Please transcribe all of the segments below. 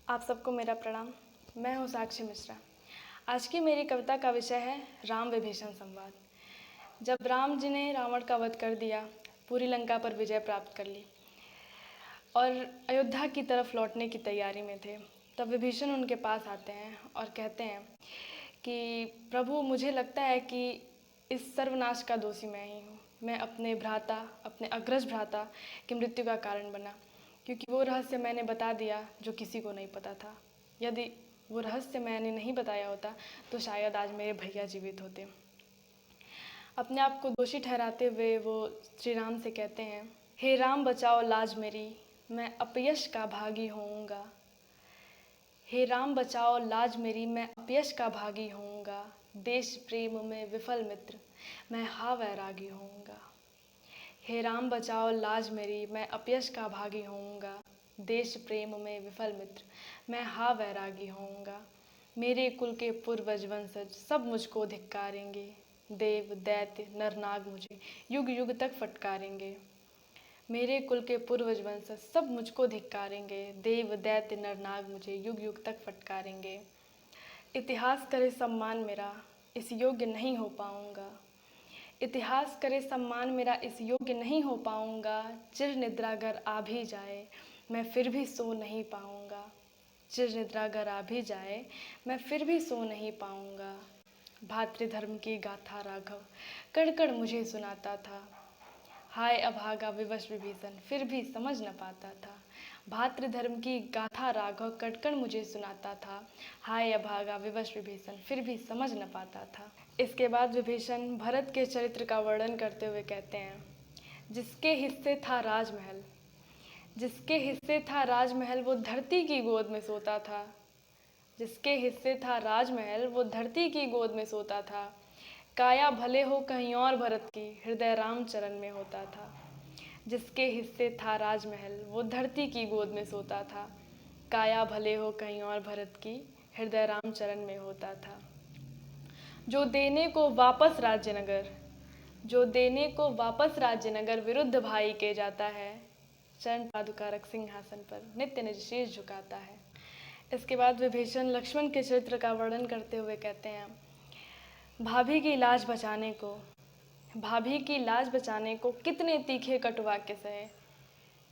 आप सबको मेरा प्रणाम। मैं हूँ साक्षी मिश्रा। आज की मेरी कविता का विषय है राम विभीषण संवाद। जब राम जी ने रावण का वध कर दिया, पूरी लंका पर विजय प्राप्त कर ली और अयोध्या की तरफ लौटने की तैयारी में थे, तब विभीषण उनके पास आते हैं और कहते हैं कि प्रभु, मुझे लगता है कि इस सर्वनाश का दोषी मैं ही हूँ। मैं अपने भ्राता, अपने अग्रज भ्राता की मृत्यु का कारण बना, क्योंकि वो रहस्य मैंने बता दिया जो किसी को नहीं पता था। यदि वो रहस्य मैंने नहीं बताया होता तो शायद आज मेरे भैया जीवित होते। अपने आप को दोषी ठहराते हुए वो श्री राम से कहते हैं, हे राम बचाओ लाज मेरी, मैं अपयश का भागी होऊंगा। हे राम बचाओ लाज मेरी, मैं अपयश का भागी होऊंगा। देश प्रेम में विफल मित्र, मैं हा वैरागी होऊंगा। हे राम बचाओ लाज मेरी, मैं अपयश का भागी होऊंगा। देश प्रेम में विफल मित्र, मैं हा वैरागी होऊंगा। मेरे कुल के पूर्वज वंशज सब मुझको धिक्कारेंगे। देव दैत्य नर नाग मुझे युग युग तक फटकारेंगे। मेरे कुल के पूर्वज वंशज सब मुझको धिक्कारेंगे। देव दैत्य नर नाग मुझे युग युग तक फटकारेंगे। इतिहास करे सम्मान मेरा, इस योग्य नहीं हो पाऊंगा। इतिहास करे सम्मान मेरा, इस योग्य नहीं हो पाऊंगा। चिर निद्रा अगर आ भी जाए, मैं फिर भी सो नहीं पाऊंगा। चिर निद्रा अगर आ भी जाए, मैं फिर भी सो नहीं पाऊंगा। भातृधर्म की गाथा राघव कण कण मुझे सुनाता था। हाय अभागा विवश विभीषण, फिर भी समझ न पाता था। भातृधर्म की गाथा राघव कण कण मुझे सुनाता था। हाय अभागा विवश विभीषण, फिर भी समझ न पाता था। इसके बाद विभीषण भरत के चरित्र का वर्णन करते हुए कहते हैं, जिसके हिस्से था राजमहल, जिसके हिस्से था राजमहल, वो धरती की गोद में सोता था। जिसके हिस्से था राजमहल, वो धरती की गोद में सोता था। काया भले हो कहीं और भरत की, हृदय राम चरण में होता था। जिसके हिस्से था राजमहल, वो धरती की गोद में सोता था। काया भले हो कहीं और भरत की, हृदय राम चरण में होता था। जो देने को वापस राज्यनगर, जो देने को वापस राज्यनगर, विरुद्ध भाई के जाता है। चरण पादुका रख सिंहासन पर नित्य निज शीश झुकाता है। इसके बाद विभीषण लक्ष्मण के चरित्र का वर्णन करते हुए कहते हैं, भाभी की लाज बचाने को, भाभी की लाज बचाने को कितने तीखे कटुवाक्य सहे।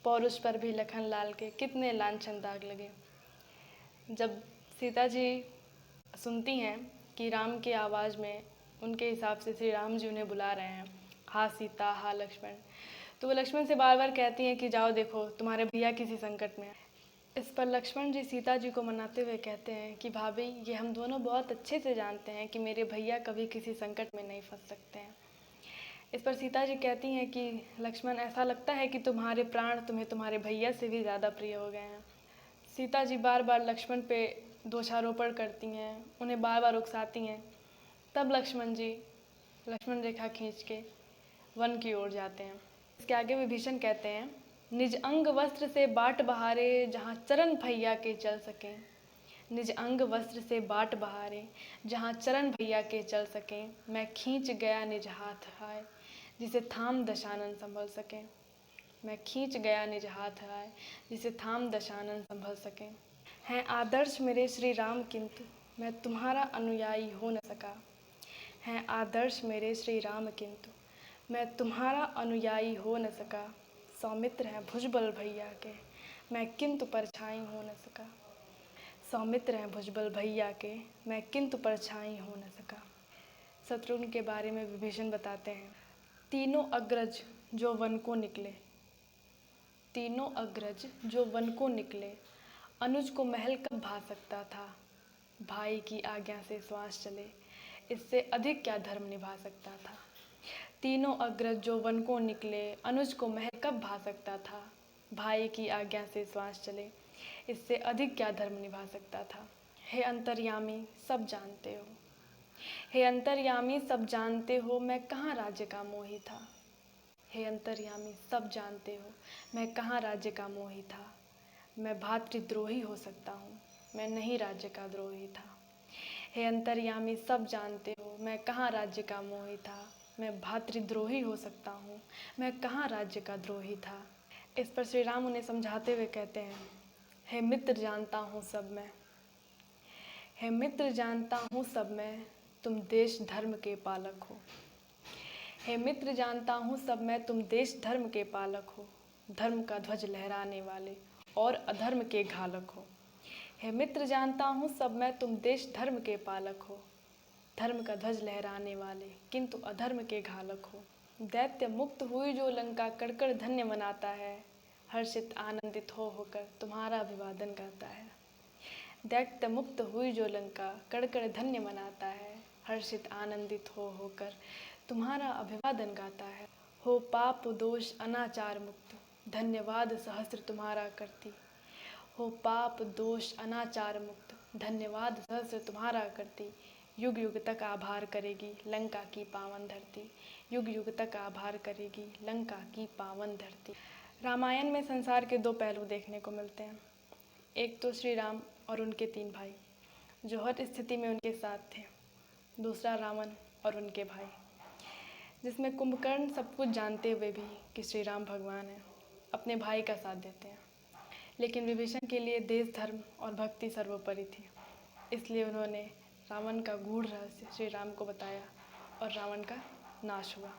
पौरुष पर भी लखन लाल के कितने लांछन दाग लगे। जब सीता जी सुनती हैं कि राम की आवाज़ में उनके हिसाब से श्री राम जी उन्हें बुला रहे हैं, हा सीता हा लक्ष्मण, तो वो लक्ष्मण से बार बार कहती हैं कि जाओ देखो तुम्हारे भैया किसी संकट में है। इस पर लक्ष्मण जी सीता जी को मनाते हुए कहते हैं कि भाभी, ये हम दोनों बहुत अच्छे से जानते हैं कि मेरे भैया कभी किसी संकट में नहीं फंस सकते हैं। इस पर सीता जी कहती हैं कि लक्ष्मण, ऐसा लगता है कि तुम्हारे प्राण तुम्हें तुम्हारे भैया से भी ज़्यादा प्रिय हो गए हैं। सीता जी बार बार लक्ष्मण पे दोषारोपण करती हैं, उन्हें बार बार उकसाती हैं। तब लक्ष्मण जी लक्ष्मण रेखा खींच के वन की ओर जाते हैं। इसके आगे विभीषण कहते हैं, निज अंग वस्त्र से बाट बहारे, जहाँ चरण भैया के चल सकें। निज अंग वस्त्र से बाट बहारे, जहाँ चरण भैया के चल सकें। मैं खींच गया निज हाथ आए, जिसे थाम दशानन संभल सकें। मैं खींच गया निज हाथ आए, जिसे थाम दशानन संभल सकें। हैं आदर्श मेरे श्री राम, किंतु मैं तुम्हारा अनुयायी हो न सका। हैं आदर्श मेरे श्री राम, किंतु मैं तुम्हारा अनुयायी हो न सका। सौमित्र हैं भुजबल भैया के, मैं किंतु परछाई हो न सका। सौमित्र हैं भुजबल भैया के, मैं किंतु परछाई हो न सका। शत्रुघ्न के बारे में विभीषण बताते हैं, तीनों अग्रज जो वन को निकले, तीनों अग्रज जो वन को निकले, अनुज को महल कब भा सकता था। भाई की आज्ञा से श्वास चले, इससे अधिक क्या धर्म निभा सकता था। तीनों अग्रज जो वन को निकले, अनुज को महल कब भा सकता था। भाई की आज्ञा से श्वास चले, इससे अधिक क्या धर्म निभा सकता था। हे अंतर्यामी सब जानते हो, हे अंतर्यामी सब जानते हो, मैं कहाँ राज्य का मोही था। हे अंतर्यामी सब जानते हो, मैं कहाँ राज्य का मोही था। मैं भातृद्रोही हो सकता हूँ, मैं नहीं राज्य का द्रोही था। हे अंतर्यामी सब जानते हो, मैं कहाँ राज्य का मोही था। मैं भातृद्रोही हो सकता हूँ, मैं कहाँ राज्य का द्रोही था। इस पर श्री राम उन्हें समझाते हुए कहते हैं, है मित्र जानता हूँ सब मैं, है मित्र जानता हूँ सब मैं, तुम देश धर्म के पालक हो। है मित्र जानता हूँ सब मैं, तुम देश धर्म के पालक हो। धर्म का ध्वज लहराने वाले और अधर्म के घालक हो। है मित्र जानता हूँ सब मैं, तुम देश धर्म के पालक हो। धर्म का ध्वज लहराने वाले किंतु अधर्म के घालक हो। दैत्य मुक्त हुई जो लंका, कड़कड़ धन्य मनाता है। हर्षित आनंदित हो होकर तुम्हारा अभिवादन करता है। दैत्य मुक्त हुई जो लंका, कड़कड़ धन्य मनाता है। हर्षित आनंदित हो होकर तुम्हारा अभिवादन गाता है। हो पाप दोष अनाचार मुक्त, धन्यवाद सहस्र तुम्हारा करती। हो पाप दोष अनाचार मुक्त, धन्यवाद सहस्र तुम्हारा करती। युग युग तक आभार करेगी लंका की पावन धरती। युग युग तक आभार करेगी लंका की पावन धरती। रामायण में संसार के दो पहलू देखने को मिलते हैं। एक तो श्री राम और उनके 3 भाई जो हर स्थिति में उनके साथ थे। दूसरा रावण और उनके भाई, जिसमें कुंभकर्ण सब कुछ जानते हुए भी कि श्री राम भगवान हैं, अपने भाई का साथ देते हैं। लेकिन विभीषण के लिए देश धर्म और भक्ति सर्वोपरि थी, इसलिए उन्होंने रावण का गूढ़ रहस्य श्री राम को बताया और रावण का नाश हुआ।